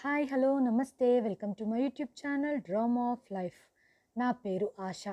Hi hello నమస్తే welcome to my YouTube channel drama of life. నా పేరు ఆశ.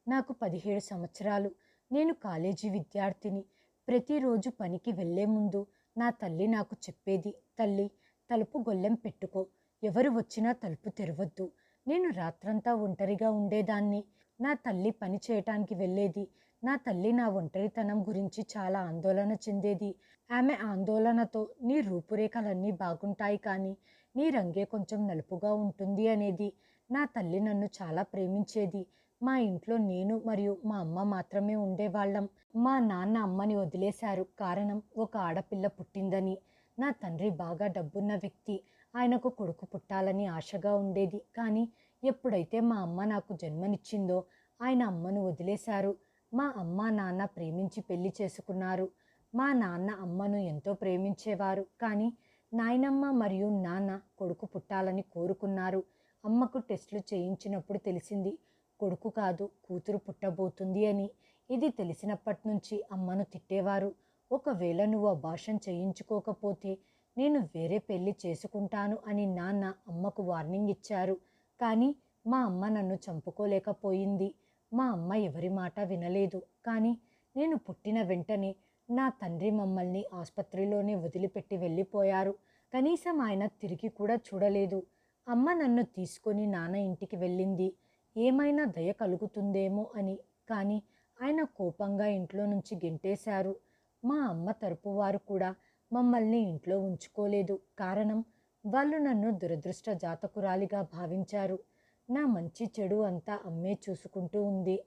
నాకు 17 సంవత్సరాలు. నేను కాలేజీ విద్యార్థిని. ప్రతిరోజు పనికి వెళ్ళే ముందు నా తల్లి నాకు చెప్పేది, తల్లి తలుపు గొల్లెం పెట్టుకో, ఎవరు వచ్చినా తలుపు తెరవద్దు. నేను రాత్రంతా ఒంటరిగా ఉండేదాన్ని. నా తల్లి పని చేయటానికి వెళ్ళేది. నా తల్లి నా ఒంటరితనం గురించి చాలా ఆందోళన చెందేది. ఆమె ఆందోళనతో నీ రూపురేఖలన్నీ బాగుంటాయి కానీ నీ రంగే కొంచెం నలుపుగా ఉంటుంది అనేది. నా తల్లి నన్ను చాలా ప్రేమించేది. మా ఇంట్లో నేను మరియు మా అమ్మ మాత్రమే ఉండేవాళ్ళం. మా నాన్న అమ్మని వదిలేశారు. కారణం ఒక ఆడపిల్ల పుట్టిందని. నా తండ్రి బాగా డబ్బున్న వ్యక్తి. ఆయనకు కొడుకు పుట్టాలని ఆశగా ఉండేది. కానీ ఎప్పుడైతే మా అమ్మ నాకు జన్మనిచ్చిందో ఆయన అమ్మను వదిలేశారు. మా అమ్మ నాన్న ప్రేమించి పెళ్లి చేసుకున్నారు. మా నాన్న అమ్మను ఎంతో ప్రేమించేవారు. కానీ నాయనమ్మ మరియు నాన్న కొడుకు పుట్టాలని కోరుకున్నారు. అమ్మకు టెస్టులు చేయించినప్పుడు తెలిసింది కొడుకు కాదు కూతురు పుట్టబోతుంది అని. ఇది తెలిసినప్పటి నుంచి అమ్మను తిట్టేవారు. ఒకవేళ నువ్వు అబార్షన్ చేయించుకోకపోతే నేను వేరే పెళ్లి చేసుకుంటాను అని నాన్న అమ్మకు వార్నింగ్ ఇచ్చారు. కానీ మా అమ్మ నన్ను చంపుకోలేకపోయింది. మా అమ్మ ఎవరి మాట వినలేదు. కానీ నేను పుట్టిన వెంటనే నా తండ్రి మమ్మల్ని ఆసుపత్రిలోనే వదిలిపెట్టి వెళ్ళిపోయారు. కనీసం ఆయన తిరిగి కూడా చూడలేదు. అమ్మ నన్ను తీసుకొని నాన్న ఇంటికి వెళ్ళింది, ఏమైనా దయ కలుగుతుందేమో అని. కానీ ఆయన కోపంగా ఇంట్లో నుంచి గెంటేశారు. మా అమ్మ తరపు వారు కూడా మమ్మల్ని ఇంట్లో ఉంచుకోలేదు. కారణం వాళ్ళు నన్ను దురదృష్ట జాతకురాలిగా భావించారు. నా మంచి చెడు అంతా అమ్మే చూసుకుంటూ ఉంది.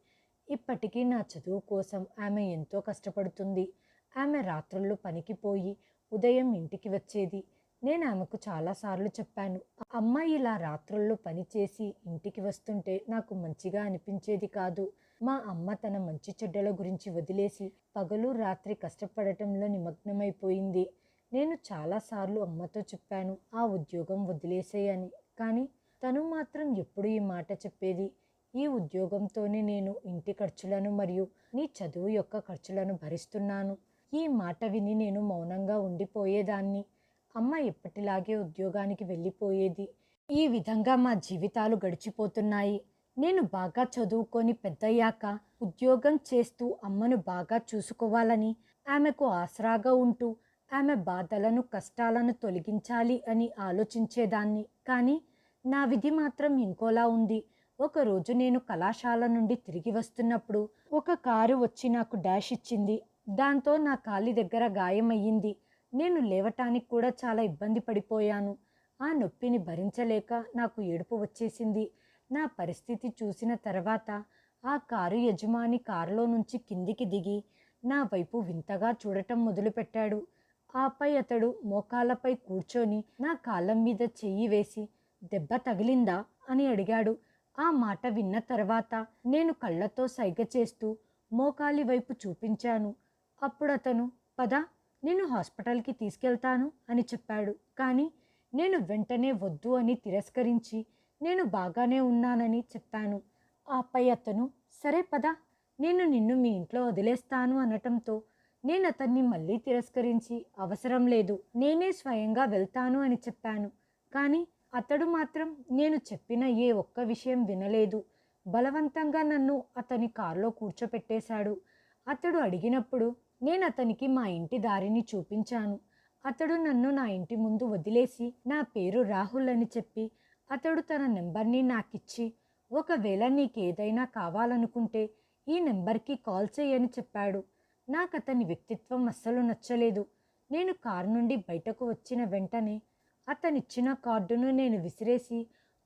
ఇప్పటికీ నా చదువు కోసం ఆమె ఎంతో కష్టపడుతుంది. ఆమె రాత్రుళ్ళు పనికి పోయి ఉదయం ఇంటికి వచ్చేది. నేను ఆమెకు చాలాసార్లు చెప్పాను, అమ్మ ఇలా రాత్రుళ్ళు పని చేసి ఇంటికి వస్తుంటే నాకు మంచిగా అనిపించేది కాదు. మా అమ్మ తన మంచి చెడ్డల గురించి వదిలేసి పగలు రాత్రి కష్టపడటంలో నిమగ్నమైపోయింది. నేను చాలాసార్లు అమ్మతో చెప్పాను ఆ ఉద్యోగం వదిలేసేయని. కానీ తను మాత్రం ఎప్పుడు ఈ మాట చెప్పేది, ఈ ఉద్యోగంతోనే నేను ఇంటి ఖర్చులను మరియు నీ చదువు యొక్క ఖర్చులను భరిస్తున్నాను. ఈ మాట విని నేను మౌనంగా ఉండిపోయేదాన్ని. అమ్మ ఎప్పటిలాగే ఉద్యోగానికి వెళ్ళిపోయేది. ఈ విధంగా మా జీవితాలు గడిచిపోతున్నాయి. నేను బాగా చదువుకొని పెద్దయ్యాక ఉద్యోగం చేస్తూ అమ్మను బాగా చూసుకోవాలని, ఆమెకు ఆసరాగా ఉంటూ ఆమె బాధలను కష్టాలను తొలగించాలి అని ఆలోచించేదాన్ని. కానీ నా విధి మాత్రం ఇంకోలా ఉంది. ఒకరోజు నేను కళాశాల నుండి తిరిగి వస్తున్నప్పుడు ఒక కారు వచ్చి నాకు డాష్ ఇచ్చింది. దాంతో నా కాలి దగ్గర గాయమయ్యింది. నేను లేవటానికి కూడా చాలా ఇబ్బంది పడిపోయాను. ఆ నొప్పిని భరించలేక నాకు ఏడుపు వచ్చేసింది. నా పరిస్థితి చూసిన తర్వాత ఆ కారు యజమాని కారులో నుంచి కిందికి దిగి నా వైపు వింతగా చూడటం మొదలుపెట్టాడు. ఆపై అతడు మోకాళ్ళపై కూర్చొని నా కాళ్ళ మీద చెయ్యి వేసి, దెబ్బ తగిలిందా అని అడిగాడు. ఆ మాట విన్న తర్వాత నేను కళ్ళతో సైగ చేస్తూ మోకాలి వైపు చూపించాను. అప్పుడు అతను, పద నేను హాస్పిటల్కి తీసుకెళ్తాను అని చెప్పాడు. కానీ నేను వెంటనే వద్దు అని తిరస్కరించి నేను బాగానే ఉన్నానని చెప్పాను. ఆపై అతను, సరే పద నేను నిన్ను మీ ఇంట్లో వదిలేస్తాను అనటంతో నేను అతన్ని మళ్ళీ తిరస్కరించి, అవసరం లేదు నేనే స్వయంగా వెళ్తాను అని చెప్పాను. కానీ అతడు మాత్రం నేను చెప్పిన ఏ ఒక్క విషయం వినలేదు. బలవంతంగా నన్ను అతని కారులో కూర్చోపెట్టేశాడు. అతడు అడిగినప్పుడు నేను అతనికి మా ఇంటి దారిని చూపించాను. అతడు నన్ను నా ఇంటి ముందు వదిలేసి నా పేరు రాహుల్ అని చెప్పి అతడు తన నెంబర్ని నాకిచ్చి, ఒకవేళ నీకేదైనా కావాలనుకుంటే ఈ నెంబర్కి కాల్ చేయని చెప్పాడు. నాకు అతని వ్యక్తిత్వం అస్సలు నచ్చలేదు. నేను కారు నుండి బయటకు వచ్చిన వెంటనే అతనిచ్చిన కార్డును నేను విసిరేసి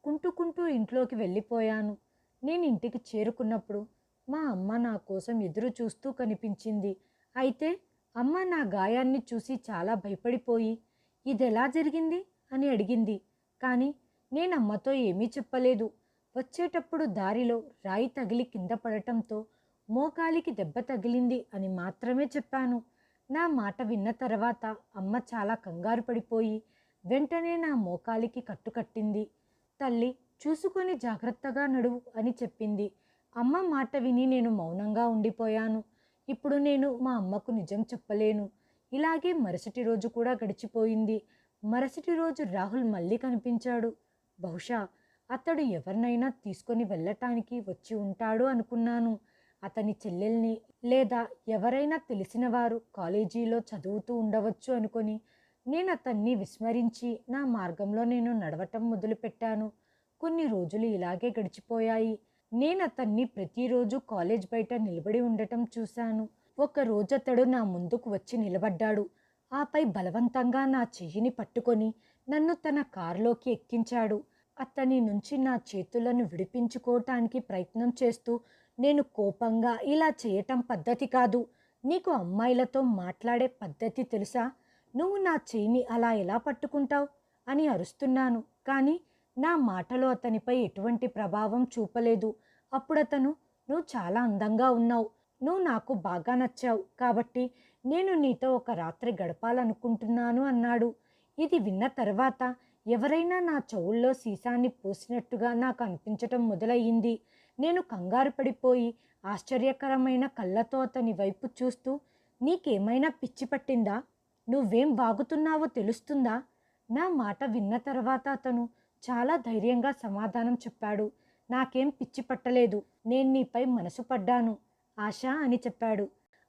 కుంటుకుంటూ ఇంట్లోకి వెళ్ళిపోయాను. నేను ఇంటికి చేరుకున్నప్పుడు మా అమ్మ నా కోసం ఎదురు చూస్తూ కనిపించింది. అయితే అమ్మ నా గాయాన్ని చూసి చాలా భయపడిపోయి, ఇదెలా జరిగింది అని అడిగింది. కానీ నేను అమ్మతో ఏమీ చెప్పలేదు. వచ్చేటప్పుడు దారిలో రాయి తగిలి కింద పడటంతో మోకాలికి దెబ్బ తగిలింది అని మాత్రమే చెప్పాను. నా మాట విన్న తర్వాత అమ్మ చాలా కంగారు పడిపోయి వెంటనే నా మోకాలికి కట్టుకట్టింది. తల్లి చూసుకొని జాగ్రత్తగా నడువు అని చెప్పింది. అమ్మ మాట విని నేను మౌనంగా ఉండిపోయాను. ఇప్పుడు నేను మా అమ్మకు నిజం చెప్పలేను. ఇలాగే మరుసటి రోజు కూడా గడిచిపోయింది. మరుసటి రోజు రాహుల్ మళ్ళీ కనిపించాడు. బహుశా అతడు ఎవరినైనా తీసుకొని వెళ్ళటానికి వచ్చి ఉంటాడు అనుకున్నాను. అతని చెల్లెల్ని లేదా ఎవరైనా తెలిసిన వారు కాలేజీలో చదువుతూ ఉండవచ్చు అనుకొని నేను అతన్ని విస్మరించి నా మార్గంలో నేను నడవటం మొదలుపెట్టాను. కొన్ని రోజులు ఇలాగే గడిచిపోయాయి. నేను అతన్ని ప్రతిరోజు కాలేజ్ బయట నిలబడి ఉండటం చూశాను. ఒకరోజు అతడు నా ముందుకు వచ్చి నిలబడ్డాడు. ఆపై బలవంతంగా నా చెయ్యిని పట్టుకొని నన్ను తన కారులోకి ఎక్కించాడు. అతని నుంచి నా చేతులను విడిపించుకోవటానికి ప్రయత్నం చేస్తూ, నేను కోపంగా, ఇలా చేయటం పద్ధతి కాదు, నీకు అమ్మాయిలతో మాట్లాడే పద్ధతి తెలుసా, నువ్వు నా చెయ్యిని అలా ఎలా పట్టుకుంటావు అని అరుస్తున్నాను. కానీ నా మాటలు అతనిపై ఎటువంటి ప్రభావం చూపలేదు. అప్పుడతను, నువ్వు చాలా అందంగా ఉన్నావు, నువ్వు నాకు బాగా నచ్చావు, కాబట్టి నేను నీతో ఒక రాత్రి గడపాలనుకుంటున్నాను అన్నాడు. ఇది విన్న తర్వాత ఎవరైనా నా చెవుల్లో సీసాన్ని పోసినట్టుగా నాకు అనిపించటం మొదలయ్యింది. నేను కంగారు పడిపోయి ఆశ్చర్యకరమైన కళ్ళతో అతని వైపు చూస్తూ, నీకేమైనా పిచ్చి పట్టిందా, నువ్వేం వాగుతున్నావో తెలుస్తుందా? నా మాట విన్న తర్వాత అతను చాలా ధైర్యంగా సమాధానం చెప్పాడు. నాకేం పిచ్చి పట్టలేదు, నేను నీపై మనసు పడ్డాను ఆశ అని చెప్పాడు.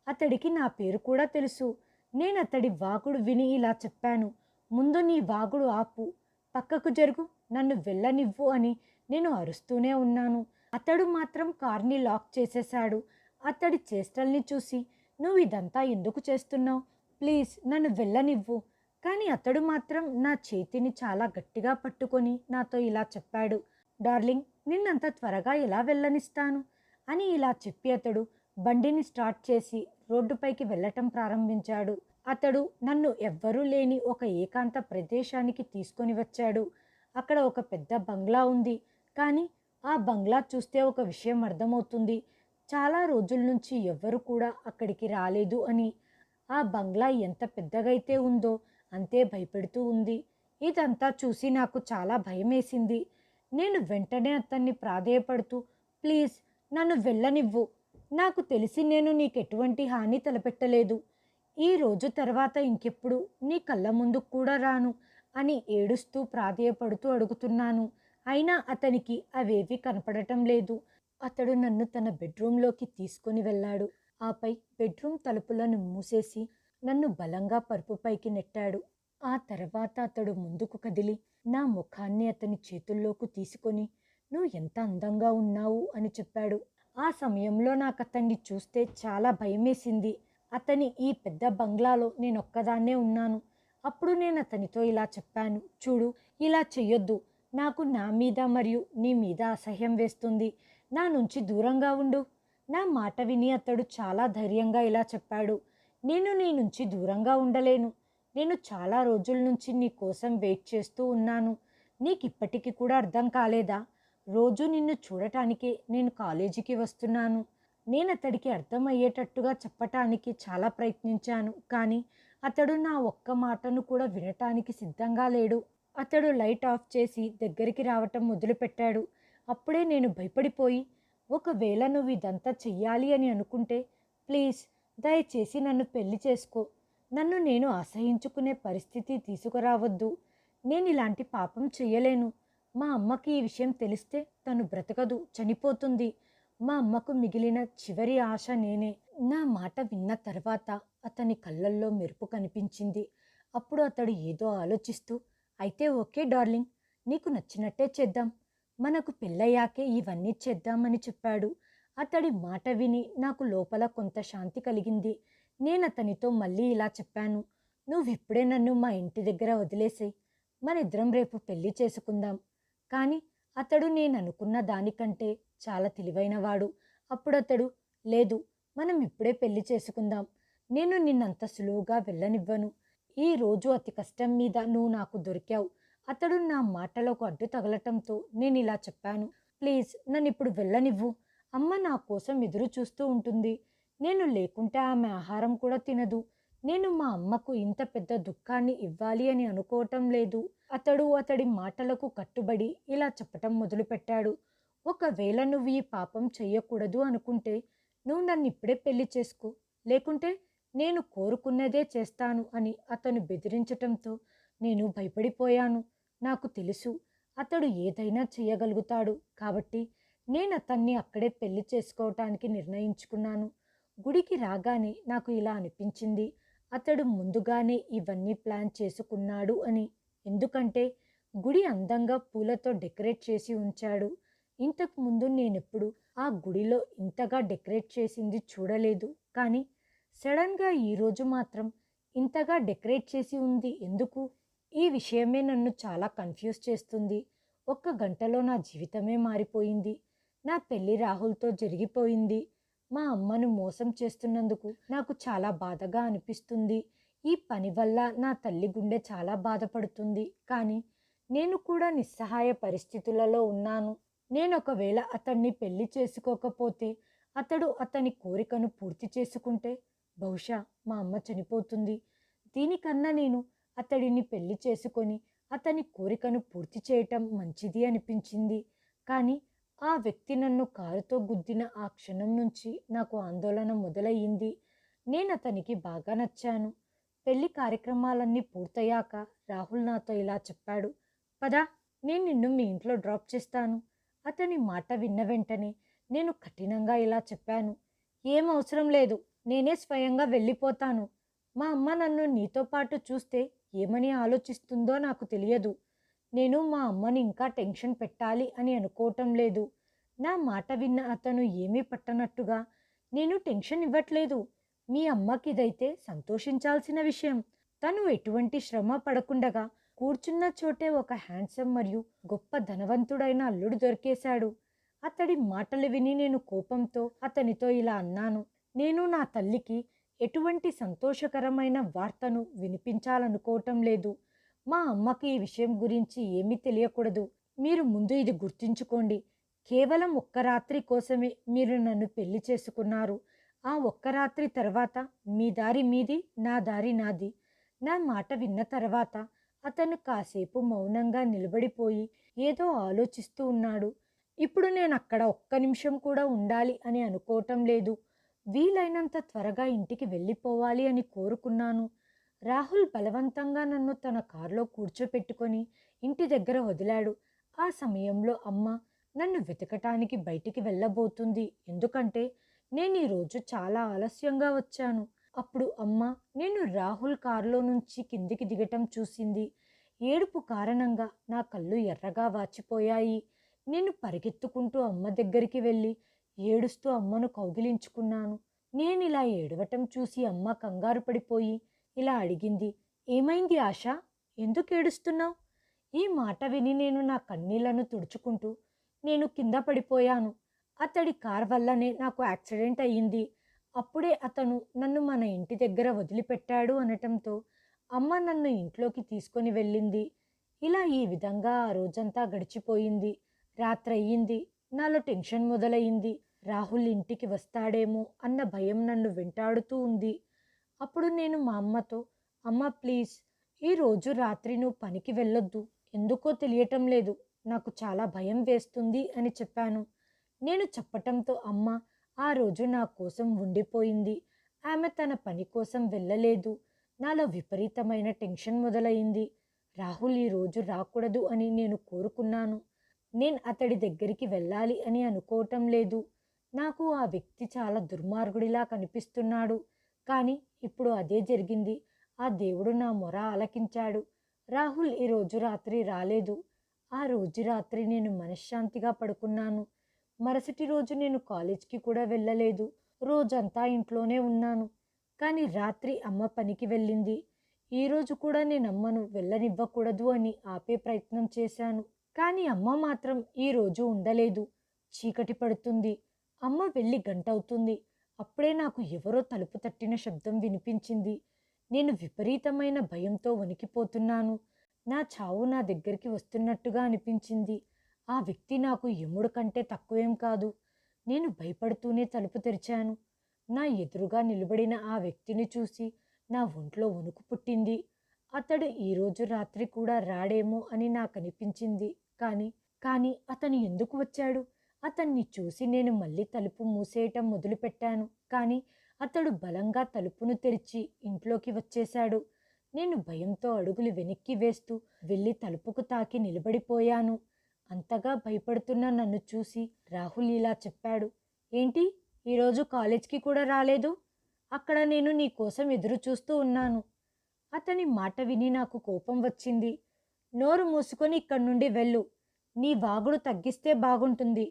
అతడికి నా పేరు కూడా తెలుసు. నేను అతడి వాగుడు విని ఇలా చెప్పాను, ముందు నీ వాగుడు ఆపు, పక్కకు జరుగు, నన్ను వెళ్ళనివ్వు అని నేను అరుస్తూనే ఉన్నాను. అతడు మాత్రం కార్ని లాక్ చేసేశాడు. అతడి చేష్టల్ని చూసి, నువ్వు ఇదంతా ఎందుకు చేస్తున్నావు, ప్లీజ్ నన్ను వెళ్ళనివ్వు. కానీ అతడు మాత్రం నా చేతిని చాలా గట్టిగా పట్టుకొని నాతో ఇలా చెప్పాడు, డార్లింగ్, నిన్నంత త్వరగా ఎలా వెళ్ళనిస్తాను అని ఇలా చెప్పి అతడు బండిని స్టార్ట్ చేసి రోడ్డుపైకి వెళ్ళటం ప్రారంభించాడు. అతడు నన్ను ఎవ్వరూ లేని ఒక ఏకాంత ప్రదేశానికి తీసుకొని వచ్చాడు. అక్కడ ఒక పెద్ద బంగ్లా ఉంది. కానీ ఆ బంగ్లా చూస్తే ఒక విషయం అర్థమవుతుంది, చాలా రోజుల నుంచి ఎవ్వరు కూడా అక్కడికి రాలేదు అని. ఆ బంగ్లా ఎంత పెద్దగైతే ఉందో అంతే భయపెడుతూ ఉంది. ఇదంతా చూసి నాకు చాలా భయమేసింది. నేను వెంటనే అతన్ని ప్రాధేయపడుతూ, ప్లీజ్ నన్ను వెళ్ళనివ్వు, నాకు తెలిసి నేను నీకెటువంటి హాని తలపెట్టలేదు, ఈ రోజు తర్వాత ఇంకెప్పుడు నీ కళ్ళ ముందు కూడా రాను అని ఏడుస్తూ ప్రాధేయపడుతూ అడుగుతున్నాను. అయినా అతనికి అవేవి కనపడటం లేదు. అతడు నన్ను తన బెడ్రూంలోకి తీసుకొని వెళ్ళాడు. ఆపై బెడ్రూమ్ తలుపులను మూసేసి నన్ను బలంగా పరుపుపైకి నెట్టాడు. ఆ తర్వాత అతడు ముందుకు కదిలి నా ముఖాన్ని అతని చేతుల్లోకి తీసుకొని, నువ్వు ఎంత అందంగా ఉన్నావు అని చెప్పాడు. ఆ సమయంలో నాకు అతన్ని చూస్తే చాలా భయమేసింది. అతని ఈ పెద్ద బంగ్లాలో నేనొక్కదాన్నే ఉన్నాను. అప్పుడు నేను అతనితో ఇలా చెప్పాను, చూడు, ఇలా చెయ్యొద్దు, నాకు నా మీద మరియు నీ మీద అసహ్యం వేస్తుంది, నా నుంచి దూరంగా ఉండు. నా మాట విని అతడు చాలా ధైర్యంగా ఇలా చెప్పాడు, నేను నీ నుంచి దూరంగా ఉండలేను, నేను చాలా రోజుల నుంచి నీ కోసం వెయిట్ చేస్తూ ఉన్నాను, నీకు ఇప్పటికీ కూడా అర్థం కాలేదా, రోజు నిన్ను చూడటానికే నేను కాలేజీకి వస్తున్నాను. నేను అతడికి అర్థమయ్యేటట్టుగా చెప్పటానికి చాలా ప్రయత్నించాను. కానీ అతడు నా ఒక్క మాటను కూడా వినటానికి సిద్ధంగా లేడు. అతడు లైట్ ఆఫ్ చేసి దగ్గరికి రావటం మొదలుపెట్టాడు. అప్పుడే నేను భయపడిపోయి, ఒకవేళ నువ్వు ఇదంతా చెయ్యాలి అని అనుకుంటే ప్లీజ్ దయచేసి నన్ను పెళ్లి చేసుకో, నన్ను నేను అసహించుకునే పరిస్థితి తీసుకురావద్దు, నేను ఇలాంటి పాపం చెయ్యలేను, మా అమ్మకి ఈ విషయం తెలిస్తే తను బ్రతకదు, చనిపోతుంది, మా అమ్మకు మిగిలిన చివరి ఆశ నేనే. నా మాట విన్న తర్వాత అతని కళ్ళల్లో మెరుపు కనిపించింది. అప్పుడు అతడు ఏదో ఆలోచిస్తూ, అయితే ఓకే డార్లింగ్, నీకు నచ్చినట్టే చేద్దాం, మనకు పెళ్ళయ్యాకే ఇవన్నీ చేద్దామని చెప్పాడు. అతడి మాట విని నాకు లోపల కొంత శాంతి కలిగింది. నేను అతనితో మళ్ళీ ఇలా చెప్పాను, నువ్విప్పుడే నన్ను మా ఇంటి దగ్గర వదిలేసేయ్, మనిద్దరం రేపు పెళ్లి చేసుకుందాం. కానీ అతడు నేను అనుకున్న దానికంటే చాలా తెలివైనవాడు. అప్పుడు అతడు, లేదు, మనం ఇప్పుడే పెళ్లి చేసుకుందాం, నేను నిన్నంత సులువుగా వెళ్ళనివ్వను, ఈ రోజు అతి కష్టం మీద నువ్వు నాకు దొరికావు. అతడు నా మాటలకు అడ్డు తగలటంతో నేను ఇలా చెప్పాను, ప్లీజ్ నన్ను ఇప్పుడు వెళ్ళనివ్వు, అమ్మ నా కోసం ఎదురు చూస్తూ ఉంటుంది, నేను లేకుంటే ఆమె ఆహారం కూడా తినదు, నేను మా అమ్మకు ఇంత పెద్ద దుఃఖాన్ని ఇవ్వాలి అని అనుకోవటం లేదు. అతడు అతడి మాటలకు కట్టుబడి ఇలా చెప్పటం మొదలుపెట్టాడు, ఒకవేళ నువ్వు ఈ పాపం చెయ్యకూడదు అనుకుంటే నువ్వు నన్ను ఇప్పుడే పెళ్లి చేసుకో, లేకుంటే నేను కోరుకున్నదే చేస్తాను అని అతను బెదిరించటంతో నేను భయపడిపోయాను. నాకు తెలుసు అతడు ఏదైనా చేయగలుగుతాడు కాబట్టి నేను అతన్ని అక్కడే పెళ్లి చేసుకోవటానికి నిర్ణయించుకున్నాను. గుడికి రాగానే నాకు ఇలా అనిపించింది, అతడు ముందుగానే ఇవన్నీ ప్లాన్ చేసుకున్నాడు అని. ఎందుకంటే గుడి అందంగా పూలతో డెకరేట్ చేసి ఉంచాడు. ఇంతకు ముందు నేనెప్పుడు ఆ గుడిలో ఇంతగా డెకరేట్ చేసింది చూడలేదు. కానీ సడన్గా ఈరోజు మాత్రం ఇంతగా డెకరేట్ చేసి ఉంది ఎందుకు? ఈ విషయమే నన్ను చాలా కన్ఫ్యూజ్ చేస్తుంది. ఒక్క గంటలో నా జీవితమే మారిపోయింది. నా పెళ్లి రాహుల్తో జరిగిపోయింది. మా అమ్మను మోసం చేస్తున్నందుకు నాకు చాలా బాధగా అనిపిస్తుంది. ఈ పని వల్ల నా తల్లి గుండె చాలా బాధపడుతుంది. కానీ నేను కూడా నిస్సహాయ పరిస్థితులలో ఉన్నాను. నేను ఒకవేళ అతన్ని పెళ్లి చేసుకోకపోతే, అతడు అతని కోరికను పూర్తి చేసుకుంటే బహుశా మా అమ్మ చనిపోతుంది. దీనికన్నా నేను అతడిని పెళ్లి చేసుకొని అతని కోరికను పూర్తి చేయటం మంచిది అనిపించింది. కానీ ఆ వ్యక్తి నన్ను కారుతో గుద్దిన ఆ క్షణం నుంచి నాకు ఆందోళన మొదలయ్యింది. నేను అతనికి బాగా నచ్చాను. పెళ్లి కార్యక్రమాలన్నీ పూర్తయ్యాక రాహుల్ నాతో ఇలా చెప్పాడు, పద, నేను నిన్ను మీ ఇంట్లో డ్రాప్ చేస్తాను. అతని మాట విన్న వెంటనే నేను కఠినంగా ఇలా చెప్పాను, ఏం అవసరం లేదు, నేనే స్వయంగా వెళ్ళిపోతాను. మా అమ్మ నన్ను నీతో పాటు చూస్తే ఏమని ఆలోచిస్తుందో నాకు తెలియదు. నేను మా అమ్మని ఇంకా టెన్షన్ పెట్టాలి అని అనుకోవటం లేదు. నా మాట విన్న అతను ఏమీ పట్టనట్టుగా, నేను టెన్షన్ ఇవ్వట్లేదు, మీ అమ్మకి ఇదైతే సంతోషించాల్సిన విషయం. తను ఎటువంటి శ్రమ పడకుండగా కూర్చున్న చోటే ఒక హ్యాండ్సమ్ మరియు గొప్ప ధనవంతుడైన అల్లుడు దొరికేశాడు. అతడి మాటలు విని నేను కోపంతో అతనితో ఇలా అన్నాను, నేను నా తల్లికి ఎటువంటి సంతోషకరమైన వార్తను వినిపించాలనుకోవటం లేదు. మా అమ్మకి ఈ విషయం గురించి ఏమీ తెలియకూడదు. మీరు ముందు ఇది గుర్తుంచుకోండి, కేవలం ఒక్క రాత్రి కోసమే మీరు నన్ను పెళ్లి చేసుకున్నారు. ఆ ఒక్క రాత్రి తర్వాత మీ దారి మీది, నా దారి నాది. నా మాట విన్న తర్వాత అతను కాసేపు మౌనంగా నిలబడిపోయి ఏదో ఆలోచిస్తూ ఉన్నాడు. ఇప్పుడు నేను అక్కడ ఒక్క నిమిషం కూడా ఉండాలి అని అనుకోవటం లేదు. వీలైనంత త్వరగా ఇంటికి వెళ్ళిపోవాలి అని కోరుకున్నాను. రాహుల్ బలవంతంగా నన్ను తన కారులో కూర్చోపెట్టుకొని ఇంటి దగ్గర వదిలాడు. ఆ సమయంలో అమ్మ నన్ను వెతకటానికి బయటికి వెళ్ళబోతుంది. ఎందుకంటే నేను ఈరోజు చాలా ఆలస్యంగా వచ్చాను. అప్పుడు అమ్మ నేను రాహుల్ కారులో నుంచి కిందికి దిగటం చూసింది. ఏడుపు కారణంగా నా కళ్ళు ఎర్రగా వాచిపోయాయి. నేను పరిగెత్తుకుంటూ అమ్మ దగ్గరికి వెళ్ళి ఏడుస్తూ అమ్మను కౌగిలించుకున్నాను. నేను ఇలా ఏడవటం చూసి అమ్మ కంగారు పడిపోయి ఇలా అడిగింది, ఏమైంది ఆశ, ఎందుకు ఏడుస్తున్నావు? ఈ మాట విని నేను నా కన్నీళ్లను తుడుచుకుంటూ, నేను కింద పడిపోయాను. అతడి కార్ వల్లనే నాకు యాక్సిడెంట్ అయ్యింది. అప్పుడే అతను నన్ను మన ఇంటి దగ్గర వదిలిపెట్టాడు అనటంతో అమ్మ నన్ను ఇంట్లోకి తీసుకొని వెళ్ళింది. ఇలా ఈ విధంగా ఆ రోజంతా గడిచిపోయింది. రాత్రయ్యింది. నాలో టెన్షన్ మొదలయ్యింది. రాహుల్ ఇంటికి వస్తాడేమో అన్న భయం నన్ను వెంటాడుతూ ఉంది. అప్పుడు నేను మా అమ్మతో, అమ్మ ప్లీజ్, ఈరోజు రాత్రి నువ్వు పనికి వెళ్ళొద్దు, ఎందుకో తెలియటం లేదు, నాకు చాలా భయం వేస్తుంది అని చెప్పాను. నేను చెప్పటంతో అమ్మ ఆ రోజు నా కోసం ఉండిపోయింది. ఆమె తన పని కోసం వెళ్ళలేదు. నాలో విపరీతమైన టెన్షన్ మొదలైంది. రాహుల్ ఈరోజు రాకూడదు అని నేను కోరుకున్నాను. నేను అతడి దగ్గరికి వెళ్ళాలి అని అనుకోవటం లేదు. నాకు ఆ వ్యక్తి చాలా దుర్మార్గుడిలా కనిపిస్తున్నాడు. కానీ ఇప్పుడు అదే జరిగింది. ఆ దేవుడు నా మొర ఆలకించాడు. రాహుల్ ఈరోజు రాత్రి రాలేదు. ఆ రోజు రాత్రి నేను మనశ్శాంతిగా పడుకున్నాను. మరుసటి రోజు నేను కాలేజ్కి కూడా వెళ్ళలేదు. రోజంతా ఇంట్లోనే ఉన్నాను. కానీ రాత్రి అమ్మ పనికి వెళ్ళింది. ఈరోజు కూడా నేను అమ్మను వెళ్ళనివ్వకూడదు అని ఆపే ప్రయత్నం చేశాను. కానీ అమ్మ మాత్రం ఈరోజు ఉండలేదు. చీకటి పడుతుంది. అమ్మ వెళ్ళి గంటవుతుంది. అప్పుడే నాకు ఎవరో తలుపు తట్టిన శబ్దం వినిపించింది. నేను విపరీతమైన భయంతో వణికిపోతున్నాను. నా చావు నా దగ్గరికి వస్తున్నట్టుగా అనిపించింది. ఆ వ్యక్తి నాకు యముడు కంటే తక్కువేం కాదు. నేను భయపడుతూనే తలుపు తెరిచాను. నా ఎదురుగా నిలబడిన ఆ వ్యక్తిని చూసి నా ఒంట్లో వణుకు పుట్టింది. అతడు ఈరోజు రాత్రి కూడా రాడేమో అని నాకు అనిపించింది. కానీ అతను ఎందుకు వచ్చాడు? అతన్ని చూసి నేను మళ్ళీ తలుపు మూసేయటం మొదలుపెట్టాను. కానీ అతడు బలంగా తలుపును తెరిచి ఇంట్లోకి వచ్చేశాడు. నేను భయంతో అడుగులు వెనక్కి వేస్తూ వెళ్ళి తలుపుకు తాకి నిలబడిపోయాను. అంతగా భయపడుతున్న నన్ను చూసి రాహుల్ ఇలా చెప్పాడు, ఏంటి ఈరోజు కాలేజ్కి కూడా రాలేదు? అక్కడ నేను నీ కోసం ఎదురు చూస్తూ ఉన్నాను. అతని మాట విని నాకు కోపం వచ్చింది. నోరు మూసుకొని ఇక్కడి నుండి వెళ్ళు. నీ వాగుడు తగ్గిస్తే బాగుంటుంది.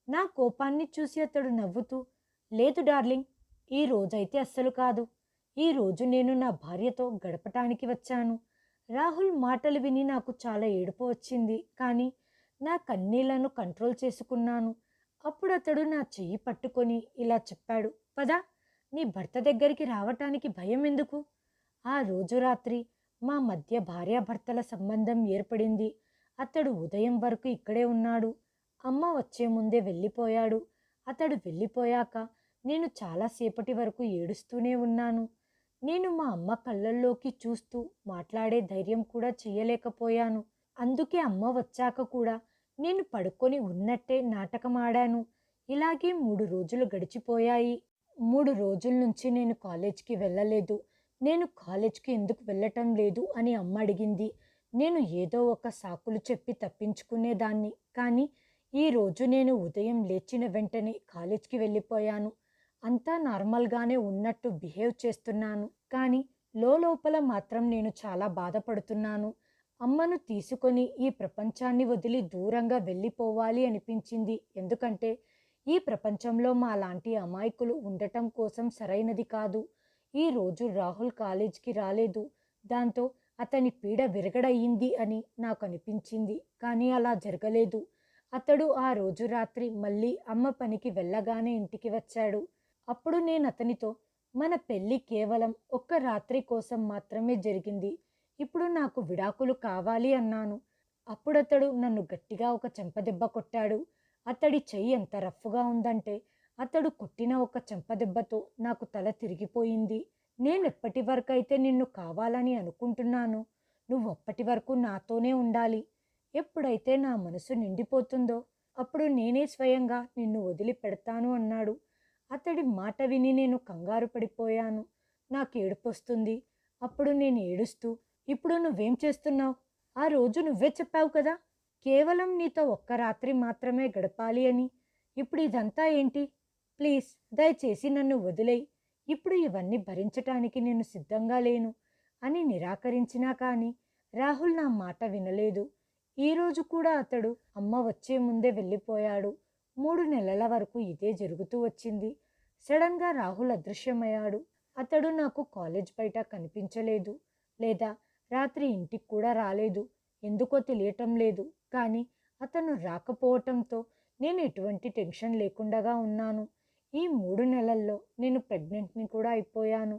నా కోపాన్ని చూసి అతడు నవ్వుతూ, లేదు డార్లింగ్, ఈ రోజైతే అస్సలు కాదు. ఈ రోజు నేను నా భార్యతో గడపటానికి వచ్చాను. రాహుల్ మాటలు విని నాకు చాలా ఏడుపు వచ్చింది. కానీ నా కన్నీళ్లను కంట్రోల్ చేసుకున్నాను. అప్పుడు అతడు నా చెయ్యి పట్టుకొని ఇలా చెప్పాడు, పద, నీ భర్త దగ్గరికి రావటానికి భయం ఎందుకు? ఆ రోజు రాత్రి మా మధ్య భార్యాభర్తల సంబంధం ఏర్పడింది. అతడు ఉదయం వరకు ఇక్కడే ఉన్నాడు. అమ్మ వచ్చే ముందే వెళ్ళిపోయాడు. అతడు వెళ్ళిపోయాక నేను చాలాసేపటి వరకు ఏడుస్తూనే ఉన్నాను. నేను మా అమ్మ కళ్ళల్లోకి చూస్తూ మాట్లాడే ధైర్యం కూడా చెయ్యలేకపోయాను. అందుకే అమ్మ వచ్చాక కూడా నేను పడుకొని ఉన్నట్టే నాటకమాడాను. ఇలాగే 3 రోజులు గడిచిపోయాయి. 3 రోజుల నుంచి నేను కాలేజ్కి వెళ్ళలేదు. నేను కాలేజ్కి ఎందుకు వెళ్ళటం లేదు అని అమ్మ అడిగింది. నేను ఏదో ఒక సాకులు చెప్పి తప్పించుకునేదాన్ని. కానీ ఈరోజు నేను ఉదయం లేచిన వెంటనే కాలేజ్కి వెళ్ళిపోయాను. అంతా నార్మల్గానే ఉన్నట్టు బిహేవ్ చేస్తున్నాను. కానీ లోపల మాత్రం నేను చాలా బాధపడుతున్నాను. అమ్మను తీసుకొని ఈ ప్రపంచాన్ని వదిలి దూరంగా వెళ్ళిపోవాలి అనిపించింది. ఎందుకంటే ఈ ప్రపంచంలో మా లాంటి అమాయకులు ఉండటం కోసం సరైనది కాదు. ఈరోజు రాహుల్ కాలేజ్కి రాలేదు. దాంతో అతని పీడ విరగడయింది అని నాకు అనిపించింది. కానీ అలా జరగలేదు. అతడు ఆ రోజు రాత్రి మళ్ళీ అమ్మ పనికి వెళ్ళగానే ఇంటికి వచ్చాడు. అప్పుడు నేను అతనితో, మన పెళ్ళి కేవలం ఒక్క రాత్రి కోసం మాత్రమే జరిగింది. ఇప్పుడు నాకు విడాకులు కావాలి అన్నాను. అప్పుడతడు నన్ను గట్టిగా ఒక చెంపదెబ్బ కొట్టాడు. అతడి చెయ్యి ఎంత రఫ్గా ఉందంటే అతడు కొట్టిన ఒక చెంపదెబ్బతో నాకు తల తిరిగిపోయింది. నేనెప్పటి వరకైతే నిన్ను కావాలని అనుకుంటున్నానో నువ్వు అప్పటి వరకు నాతోనే ఉండాలి. ఎప్పుడైతే నా మనసు నిండిపోతుందో అప్పుడు నేనే స్వయంగా నిన్ను వదిలి పెడతాను అన్నాడు. అతడి మాట విని నేను కంగారు పడిపోయాను. నాకు ఏడుపొస్తుంది. అప్పుడు నేను ఏడుస్తూ, ఇప్పుడు నువ్వేం చేస్తున్నావు? ఆ రోజు నువ్వే చెప్పావు కదా, కేవలం నీతో ఒక్క రాత్రి మాత్రమే గడపాలి అని. ఇప్పుడు ఇదంతా ఏంటి? ప్లీజ్ దయచేసి నన్ను వదిలేయ్. ఇప్పుడు ఇవన్నీ భరించటానికి నేను సిద్ధంగా లేను అని నిరాకరించినా కానీ రాహుల్ నా మాట వినలేదు. ఈరోజు కూడా అతడు అమ్మ వచ్చే ముందే వెళ్ళిపోయాడు. 3 నెలల వరకు ఇదే జరుగుతూ వచ్చింది. సడన్గా రాహుల్ అదృశ్యమయ్యాడు. అతడు నాకు కాలేజ్ బయట కనిపించలేదు. లేదా రాత్రి ఇంటికి కూడా రాలేదు. ఎందుకో తెలియటం లేదు. కానీ అతను రాకపోవటంతో నేను ఎటువంటి టెన్షన్ లేకుండా ఉన్నాను. ఈ 3 నెలల్లో నేను ప్రెగ్నెంట్ని కూడా అయిపోయాను.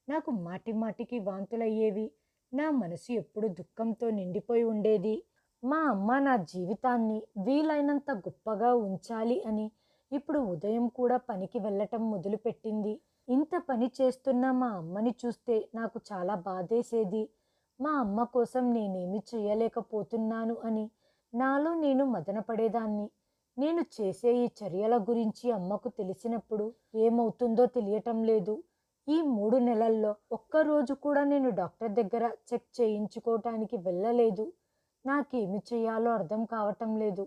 నాకు మాటి మాటికి వాంతులయ్యేవి. నా మనసు ఎప్పుడు దుఃఖంతో నిండిపోయి ఉండేది. మా అమ్మ నా జీవితాన్ని వీలైనంత గొప్పగా ఉంచాలి అని ఇప్పుడు ఉదయం కూడా పనికి వెళ్ళటం మొదలుపెట్టింది. ఇంత పని చేస్తున్న మా అమ్మని చూస్తే నాకు చాలా బాధేసేది. మా అమ్మ కోసం నేనేమి చేయలేకపోతున్నాను అని నాలో నేను మదనపడేదాన్ని. నేను చేసే ఈ చర్యల గురించి అమ్మకు తెలిసినప్పుడు ఏమవుతుందో తెలియటం లేదు. ఈ 3 నెలల్లో ఒక్కరోజు కూడా నేను డాక్టర్ దగ్గర చెక్ చేయించుకోవటానికి వెళ్ళలేదు. నాకేమి చేయాలో అర్థం కావటం లేదు.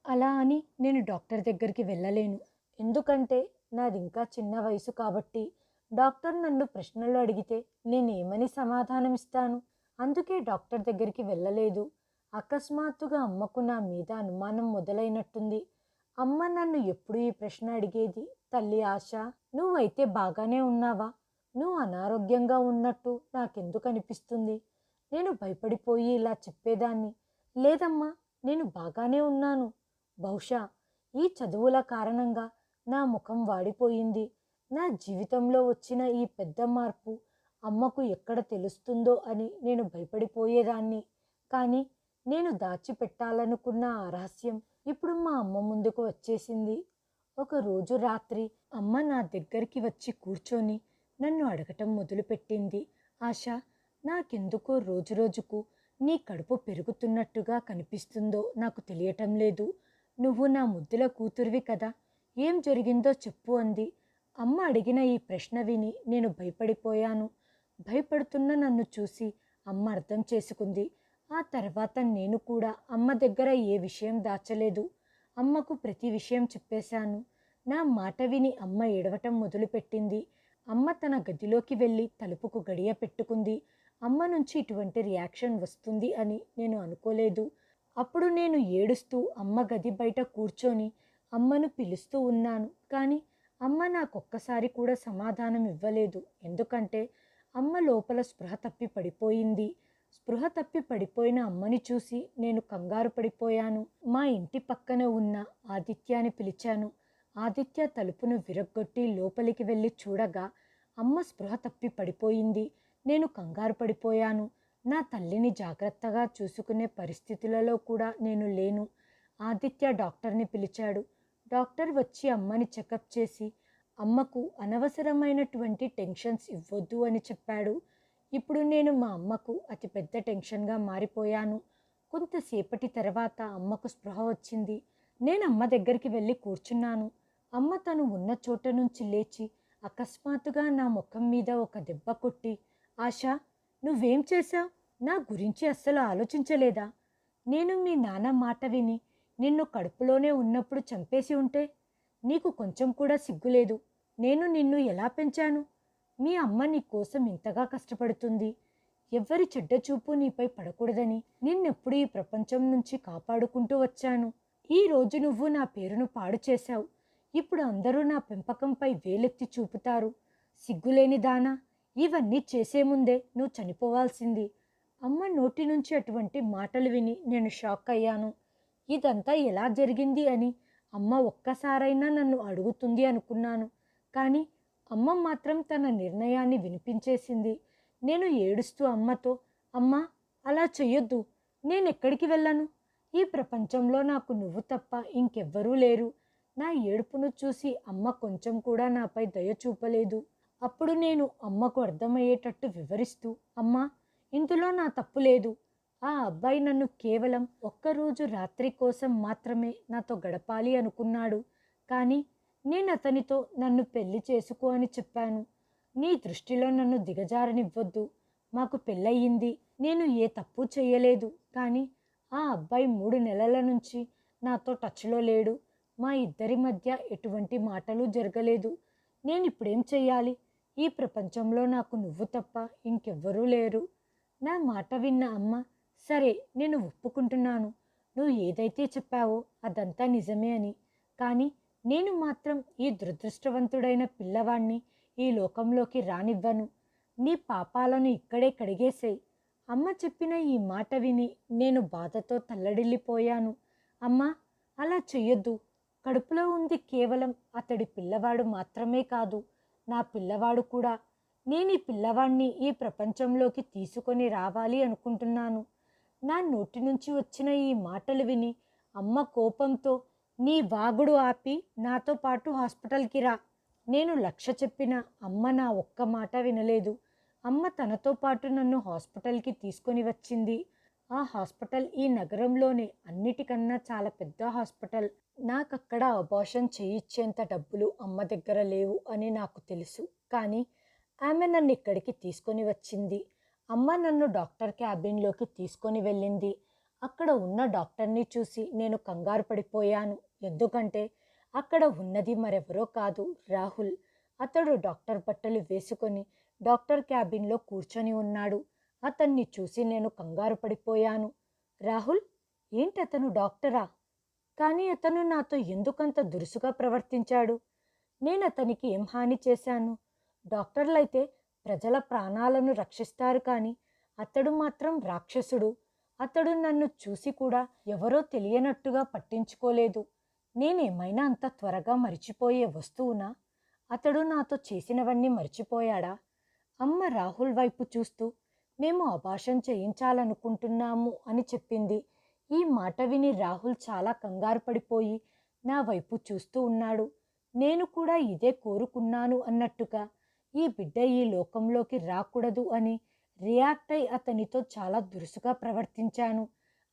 అలా అని నేను డాక్టర్ దగ్గరికి వెళ్ళలేను. ఎందుకంటే నాది ఇంకా చిన్న వయసు కాబట్టి డాక్టర్ నన్ను ప్రశ్నలు అడిగితే నేనేమని సమాధానం ఇస్తాను? అందుకే డాక్టర్ దగ్గరికి వెళ్ళలేదు. అకస్మాత్తుగా అమ్మకు నా మీద అనుమానం మొదలైనట్టుంది. అమ్మ నన్ను ఎప్పుడు ఈ ప్రశ్న అడిగేది, తల్లి ఆశ, నువ్వైతే బాగానే ఉన్నావా? నువ్వు అనారోగ్యంగా ఉన్నట్టు నాకెందుకు అనిపిస్తుంది? నేను భయపడిపోయి ఇలా చెప్పేదాన్ని, లేదమ్మా, నేను బాగానే ఉన్నాను. బహుశా ఈ చదువుల కారణంగా నా ముఖం వాడిపోయింది. నా జీవితంలో వచ్చిన ఈ పెద్ద మార్పు అమ్మకు ఎక్కడ తెలుస్తుందో అని నేను భయపడిపోయేదాన్ని. కానీ నేను దాచిపెట్టాలనుకున్న ఆ రహస్యం ఇప్పుడు మా అమ్మ ముందుకు వచ్చేసింది. ఒకరోజు రాత్రి అమ్మ నా దగ్గరికి వచ్చి కూర్చొని నన్ను అడగటం మొదలుపెట్టింది. ఆశ, నాకెందుకో రోజురోజుకు నీ కడుపు పెరుగుతున్నట్టుగా కనిపిస్తుందో నాకు తెలియటం లేదు. నువ్వు నా ముద్దుల కూతురివి కదా, ఏం జరిగిందో చెప్పు అంది. అమ్మ అడిగిన ఈ ప్రశ్న విని నేను భయపడిపోయాను. భయపడుతున్న నన్ను చూసి అమ్మ అర్థం చేసుకుంది. ఆ తర్వాత నేను కూడా అమ్మ దగ్గర ఏ విషయం దాచలేదు. అమ్మకు ప్రతి విషయం చెప్పేశాను. నా మాట విని అమ్మ ఏడవటం మొదలుపెట్టింది. అమ్మ తన గదిలోకి వెళ్ళి తలుపుకు గడియ పెట్టుకుంది. అమ్మ నుంచి ఇటువంటి రియాక్షన్ వస్తుంది అని నేను అనుకోలేదు. అప్పుడు నేను ఏడుస్తూ అమ్మ గది బయట కూర్చొని అమ్మను పిలుస్తూ ఉన్నాను. కానీ అమ్మ నాకొక్కసారి కూడా సమాధానం ఇవ్వలేదు. ఎందుకంటే అమ్మ లోపల స్పృహ తప్పి పడిపోయింది. స్పృహ తప్పి పడిపోయిన అమ్మని చూసి నేను కంగారు పడిపోయాను. మా ఇంటి పక్కన ఉన్న ఆదిత్యాని పిలిచాను. ఆదిత్య తలుపును విరగ్గొట్టి లోపలికి వెళ్ళి చూడగా అమ్మ స్పృహ తప్పి పడిపోయింది. నేను కంగారు పడిపోయాను. నా తల్లిని జాగ్రత్తగా చూసుకునే పరిస్థితులలో కూడా నేను లేను. ఆదిత్య డాక్టర్ని పిలిచాడు. డాక్టర్ వచ్చి అమ్మని చెకప్ చేసి అమ్మకు అనవసరమైనటువంటి టెన్షన్స్ ఇవ్వద్దు అని చెప్పాడు. ఇప్పుడు నేను మా అమ్మకు అతిపెద్ద టెన్షన్గా మారిపోయాను. కొంతసేపటి తర్వాత అమ్మకు స్పృహ వచ్చింది. నేను అమ్మ దగ్గరికి వెళ్ళి కూర్చున్నాను. అమ్మ తను ఉన్న చోట నుంచి లేచి అకస్మాత్తుగా నా ముఖం మీద ఒక దెబ్బ కొట్టి, ఆశా, నువ్వేం చేశావు? నా గురించి అస్సలు ఆలోచించలేదా? నేను మీ నాన్న మాట విని నిన్ను కడుపులోనే ఉన్నప్పుడు చంపేసి ఉంటే నీకు కొంచెం కూడా సిగ్గులేదు. నేను నిన్ను ఎలా పెంచాను? మీ అమ్మ నీ కోసం ఇంతగా కష్టపడుతుంది. ఎవ్వరి చెడ్డ చూపు నీపై పడకూడదని నిన్నెప్పుడు ఈ ప్రపంచం నుంచి కాపాడుకుంటూ వచ్చాను. ఈ రోజు నువ్వు నా పేరును పాడు చేశావు. ఇప్పుడు అందరూ నా పెంపకంపై వేలెత్తి చూపుతారు. సిగ్గులేని దానా, ఇవన్నీ చేసే ముందే నువ్వు చనిపోవాల్సింది. అమ్మ నోటి నుంచి అటువంటి మాటలు విని నేను షాక్ అయ్యాను. ఇదంతా ఎలా జరిగింది అని అమ్మ ఒక్కసారైనా నన్ను అడుగుతుంది అనుకున్నాను. కానీ అమ్మ మాత్రం తన నిర్ణయాన్ని వినిపించేసింది. నేను ఏడుస్తూ అమ్మతో, అమ్మా, అలా చెయ్యొద్దు. నేనెక్కడికి వెళ్ళను? ఈ ప్రపంచంలో నాకు నువ్వు తప్ప ఇంకెవ్వరూ లేరు. నా ఏడుపును చూసి అమ్మ కొంచెం కూడా నాపై దయ చూపలేదు. అప్పుడు నేను అమ్మకు అర్థమయ్యేటట్టు వివరిస్తూ, అమ్మా, ఇందులో నా తప్పు లేదు. ఆ అబ్బాయి నన్ను కేవలం ఒక్కరోజు రాత్రి కోసం మాత్రమే నాతో గడపాలి అనుకున్నాడు. కానీ నేను అతనితో నన్ను పెళ్లి చేసుకో అని చెప్పాను. నీ దృష్టిలో నన్ను దిగజారనివ్వొద్దు. మాకు పెళ్ళయింది. నేను ఏ తప్పు చేయలేదు. కానీ ఆ అబ్బాయి 3 నెలల నుంచి నాతో టచ్లో లేడు. మా ఇద్దరి మధ్య ఎటువంటి మాటలు జరగలేదు. నేను ఇప్పుడేం చెయ్యాలి? ఈ ప్రపంచంలో నాకు నువ్వు తప్ప ఇంకెవ్వరూ లేరు. నా మాట విన్న అమ్మ, సరే, నేను ఒప్పుకుంటున్నాను. నువ్వు ఏదైతే చెప్పావో అదంతా నిజమే అని. కానీ నేను మాత్రం ఈ దురదృష్టవంతుడైన పిల్లవాణ్ణి ఈ లోకంలోకి రానివ్వను. నీ పాపాలను ఇక్కడే కడిగేసేయ్. అమ్మ చెప్పిన ఈ మాట విని నేను బాధతో తల్లడిల్లిపోయాను. అమ్మా, అలా చెయ్యొద్దు. కడుపులో ఉంది కేవలం అతడి పిల్లవాడు మాత్రమే కాదు, నా పిల్లవాడు కూడా. నేను ఈ పిల్లవాడిని ఈ ప్రపంచంలోకి తీసుకొని రావాలి అనుకుంటున్నాను. నా నోటి నుంచి వచ్చిన ఈ మాటలు విని అమ్మ కోపంతో, నీ వాగుడు ఆపి నాతో పాటు హాస్పిటల్కి రా. నేను 1,00,000 చెప్పినా అమ్మ నా ఒక్క మాట వినలేదు. అమ్మ తనతో పాటు నన్ను హాస్పిటల్కి తీసుకొని వచ్చింది. ఆ హాస్పిటల్ ఈ నగరంలోనే అన్నిటికన్నా చాలా పెద్ద హాస్పిటల్. నాకక్కడ అబార్షన్ చేయించేంత డబ్బులు అమ్మ దగ్గర లేవు అని నాకు తెలుసు. కానీ ఆమె నన్ను ఇక్కడికి తీసుకొని వచ్చింది. అమ్మ నన్ను డాక్టర్ క్యాబిన్లోకి తీసుకొని వెళ్ళింది. అక్కడ ఉన్న డాక్టర్ని చూసి నేను కంగారు పడిపోయాను. ఎందుకంటే అక్కడ ఉన్నది మరెవరో కాదు, రాహుల్. అతడు డాక్టర్ బట్టలు వేసుకొని డాక్టర్ క్యాబిన్లో కూర్చొని ఉన్నాడు. అతన్ని చూసి నేను కంగారు పడిపోయాను. రాహుల్, ఏంటి అతను డాక్టరా? కానీ అతను నాతో ఎందుకంత దురుసుగా ప్రవర్తించాడు? నేను అతనికి ఏం హాని చేశాను? డాక్టర్లైతే ప్రజల ప్రాణాలను రక్షిస్తారు, కానీ అతడు మాత్రం రాక్షసుడు. అతడు నన్ను చూసి కూడా ఎవరో తెలియనట్టుగా పట్టించుకోలేదు. నేనేమైనా అంత త్వరగా మరిచిపోయే వస్తువునా? అతడు నాతో చేసినవన్నీ మర్చిపోయాడా? అమ్మ రాహుల్ వైపు చూస్తూ, మేము అబార్షన్ చేయించాలనుకుంటున్నాము అని చెప్పింది. ఈ మాట విని రాహుల్ చాలా కంగారు పడిపోయి నా వైపు చూస్తూ ఉన్నాడు. నేను కూడా ఇదే కోరుకున్నాను అన్నట్టుగా ఈ బిడ్డ ఈ లోకంలోకి రాకూడదు అని రియాక్ట్ అయి అతనితో చాలా దురుసుగా ప్రవర్తించాను.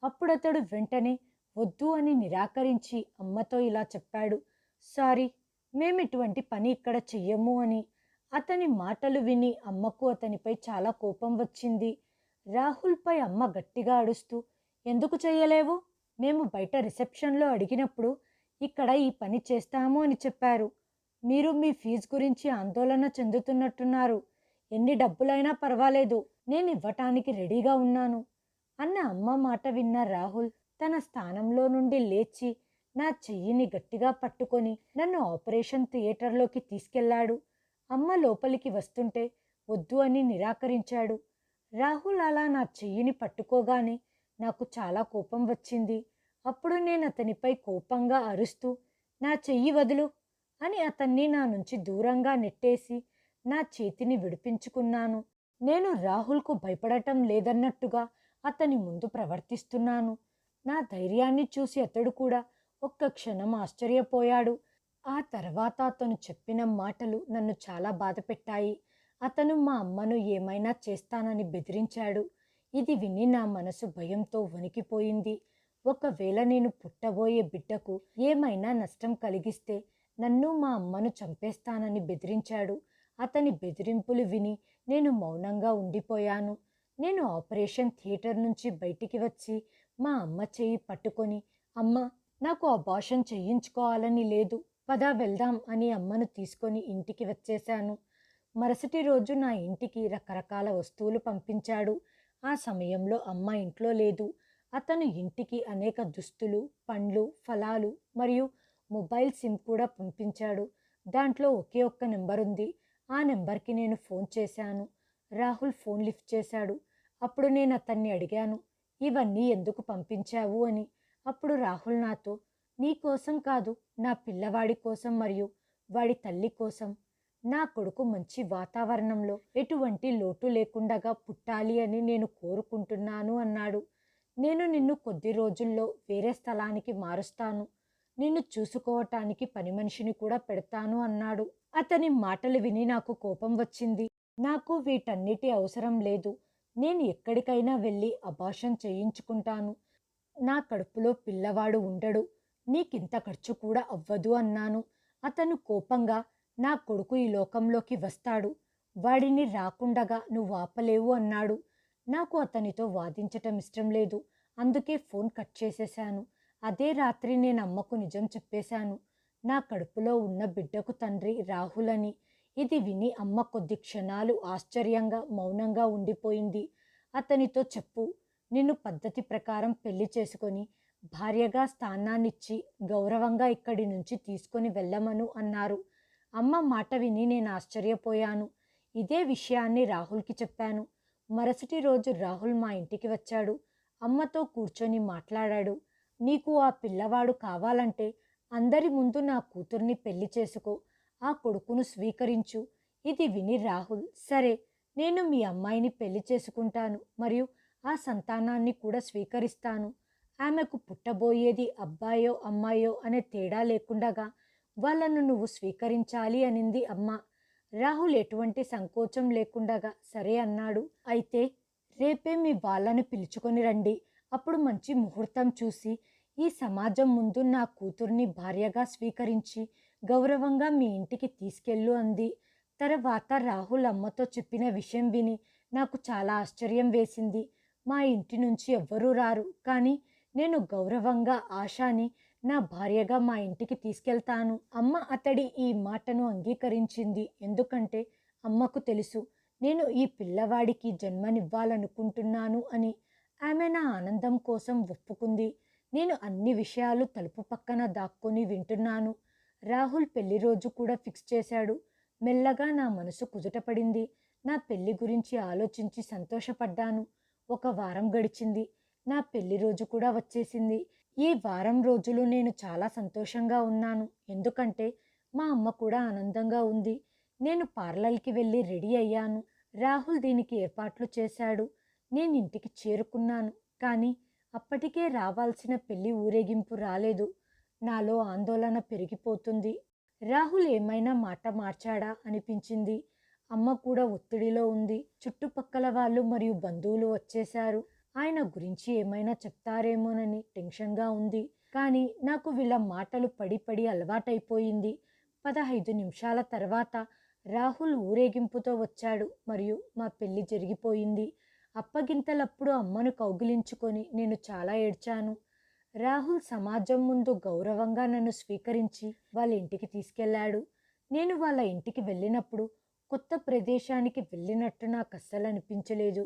అప్పుడు అతడు వెంటనే వద్దు అని నిరాకరించి అమ్మతో ఇలా చెప్పాడు, సారీ, మేము ఇటువంటి పని ఇక్కడ చెయ్యము అని. అతని మాటలు విని అమ్మకు అతనిపై చాలా కోపం వచ్చింది. రాహుల్పై అమ్మ గట్టిగా అడుస్తూ, ఎందుకు చెయ్యలేవు? మేము బయట రిసెప్షన్లో అడిగినప్పుడు ఇక్కడ ఈ పని చేస్తాము అని చెప్పారు. మీరు మీ ఫీజు గురించి ఆందోళన చెందుతున్నట్టున్నారు. ఎన్ని డబ్బులైనా పర్వాలేదు, నేను ఇవ్వటానికి రెడీగా ఉన్నాను అన్న అమ్మ మాట విన్న రాహుల్ తన స్థానంలో నుండి లేచి నా చెయ్యిని గట్టిగా పట్టుకొని నన్ను ఆపరేషన్ థియేటర్లోకి తీసుకెళ్లాడు. అమ్మ లోపలికి వస్తుంటే వద్దు అని నిరాకరించాడు. రాహుల్ అలా నా చెయ్యిని పట్టుకోగానే నాకు చాలా కోపం వచ్చింది. అప్పుడు నేను అతనిపై కోపంగా అరుస్తూ, నా చెయ్యి వదులు అని అతన్ని నా నుంచి దూరంగా నెట్టేసి నా చేతిని విడిపించుకున్నాను. నేను రాహుల్కు భయపడటం లేదన్నట్టుగా అతని ముందు ప్రవర్తిస్తున్నాను. నా ధైర్యాన్ని చూసి అతడు కూడా ఒక్క క్షణం ఆశ్చర్యపోయాడు. ఆ తర్వాత అతను చెప్పిన మాటలు నన్ను చాలా బాధపెట్టాయి. అతను మా అమ్మను ఏమైనా చేస్తానని బెదిరించాడు. ఇది విని నా మనసు భయంతో వణికిపోయింది. ఒకవేళ నేను పుట్టబోయే బిడ్డకు ఏమైనా నష్టం కలిగిస్తే నన్ను మా అమ్మను చంపేస్తానని బెదిరించాడు. అతని బెదిరింపులు విని నేను మౌనంగా ఉండిపోయాను. నేను ఆపరేషన్ థియేటర్ నుంచి బయటికి వచ్చి మా అమ్మ చెయ్యి పట్టుకొని, అమ్మ, నాకు అబార్షన్ చేయించుకోవాలని లేదు, పద వెళ్దాం అని అమ్మను తీసుకొని ఇంటికి వచ్చేశాను. మరుసటి రోజు నా ఇంటికి రకరకాల వస్తువులు పంపించాడు. ఆ సమయంలో అమ్మ ఇంట్లో లేదు. అతను ఇంటికి అనేక దుస్తులు, పండ్లు, ఫలాలు మరియు మొబైల్ సిమ్ కూడా పంపించాడు. దాంట్లో ఒకే ఒక్క నెంబర్ ఉంది. ఆ నెంబర్కి నేను ఫోన్ చేశాను. రాహుల్ ఫోన్ లిఫ్ట్ చేశాడు. అప్పుడు నేను అతన్ని అడిగాను, ఇవన్నీ ఎందుకు పంపించావు అని. అప్పుడు రాహుల్ నాతో, నీ కోసం కాదు, నా పిల్లవాడి కోసం మరియు వాడి తల్లి కోసం. నా కొడుకు మంచి వాతావరణంలో ఎటువంటి లోటు లేకుండా పుట్టాలి అని నేను కోరుకుంటున్నాను అన్నాడు. నేను నిన్ను కొద్ది రోజుల్లో వేరే స్థలానికి మారుస్తాను. నిన్ను చూసుకోవటానికి పని మనిషిని కూడా పెడతాను అన్నాడు. అతని మాటలు విని నాకు కోపం వచ్చింది. నాకు వీటన్నిటి అవసరం లేదు. నేను ఎక్కడికైనా వెళ్ళి అబార్షన్ చేయించుకుంటాను. నా కడుపులో పిల్లవాడు ఉండడు. నీకింత ఖర్చు కూడా అవ్వదు అన్నాను. అతను కోపంగా, నా కొడుకు ఈ లోకంలోకి వస్తాడు, వాడిని రాకుండగా నువ్వు ఆపలేవు అన్నాడు. నాకు అతనితో వాదించటం ఇష్టం లేదు. అందుకే ఫోన్ కట్ చేసేశాను. అదే రాత్రి నేను అమ్మకు నిజం చెప్పేశాను. నా కడుపులో ఉన్న బిడ్డకు తండ్రి రాహుల్ అని. ఇది విని అమ్మ కొద్ది క్షణాలు ఆశ్చర్యంగా మౌనంగా ఉండిపోయింది. అతనితో చెప్పు, నిన్ను పద్ధతి ప్రకారం పెళ్లి చేసుకొని భార్యగా స్థానాన్నిచ్చి గౌరవంగా ఇక్కడి నుంచి తీసుకొని వెళ్ళమను అన్నారు. అమ్మ మాట విని నేను ఆశ్చర్యపోయాను. ఇదే విషయాన్ని రాహుల్కి చెప్పాను. మరుసటి రోజు రాహుల్ మా ఇంటికి వచ్చాడు. అమ్మతో కూర్చొని మాట్లాడాడు. నీకు ఆ పిల్లవాడు కావాలంటే అందరి ముందు నా కూతుర్ని పెళ్లి చేసుకో, ఆ కొడుకును స్వీకరించు. ఇది విని రాహుల్, సరే, నేను మీ అమ్మాయిని పెళ్లి చేసుకుంటాను మరియు ఆ సంతానాన్ని కూడా స్వీకరిస్తాను. ఆమెకు పుట్టబోయేది అబ్బాయో అమ్మాయో అనే తేడా లేకుండగా వాళ్ళను నువ్వు స్వీకరించాలి అనింది అమ్మ. రాహుల్ ఎటువంటి సంకోచం లేకుండగా సరే అన్నాడు. అయితే రేపే మీ వాళ్ళను పిలుచుకొని రండి. అప్పుడు మంచి ముహూర్తం చూసి ఈ సమాజం ముందు నా కూతుర్ని భార్యగా స్వీకరించి గౌరవంగా మీ ఇంటికి తీసుకెళ్ళు అంది. తర్వాత రాహుల్ అమ్మతో చెప్పిన విషయం విని నాకు చాలా ఆశ్చర్యం వేసింది. మా ఇంటి నుంచి ఎవ్వరూ రారు, కానీ నేను గౌరవంగా ఆశాని నా భార్యగా మా ఇంటికి తీసుకెళ్తాను. అమ్మ అతడి ఈ మాటను అంగీకరించింది. ఎందుకంటే అమ్మకు తెలుసు నేను ఈ పిల్లవాడికి జన్మనివ్వాలనుకుంటున్నాను అని. ఆమె నా ఆనందం కోసం ఒప్పుకుంది. నేను అన్ని విషయాలు తలుపు పక్కన దాక్కొని వింటున్నాను. రాహుల్ పెళ్లి రోజు కూడా ఫిక్స్ చేశాడు. మెల్లగా నా మనసు కుదుటపడింది. నా పెళ్లి గురించి ఆలోచించి సంతోషపడ్డాను. ఒక వారం గడిచింది. నా పెళ్లి రోజు కూడా వచ్చేసింది. ఈ వారం రోజులు నేను చాలా సంతోషంగా ఉన్నాను. ఎందుకంటే మా అమ్మ కూడా ఆనందంగా ఉంది. నేను పార్లర్కి వెళ్ళి రెడీ అయ్యాను. రాహుల్ దీనికి ఏర్పాట్లు చేశాడు. నేను ఇంటికి చేరుకున్నాను. కానీ అప్పటికే రావాల్సిన పెళ్లి ఊరేగింపు రాలేదు. నాలో ఆందోళన పెరిగిపోతుంది. రాహుల్ ఏమైనా మాట మార్చాడా అనిపించింది. అమ్మ కూడా ఒత్తిడిలో ఉంది. చుట్టుపక్కల వాళ్ళు మరియు బంధువులు వచ్చేశారు. ఆయన గురించి ఏమైనా చెప్తారేమోనని టెన్షన్గా ఉంది. కానీ నాకు వీళ్ళ మాటలు పడి పడి అలవాటైపోయింది. 15 నిమిషాల తర్వాత రాహుల్ ఊరేగింపుతో వచ్చాడు మరియు మా పెళ్లి జరిగిపోయింది. అప్పగింతలప్పుడు అమ్మను కౌగిలించుకొని నేను చాలా ఏడ్చాను. రాహుల్ సమాజం ముందు గౌరవంగా నన్ను స్వీకరించి వాళ్ళ ఇంటికి తీసుకెళ్ళాడు. నేను వాళ్ళ ఇంటికి వెళ్ళినప్పుడు కొత్త ప్రదేశానికి వెళ్ళినట్టు నాకు అస్సలు అనిపించలేదు.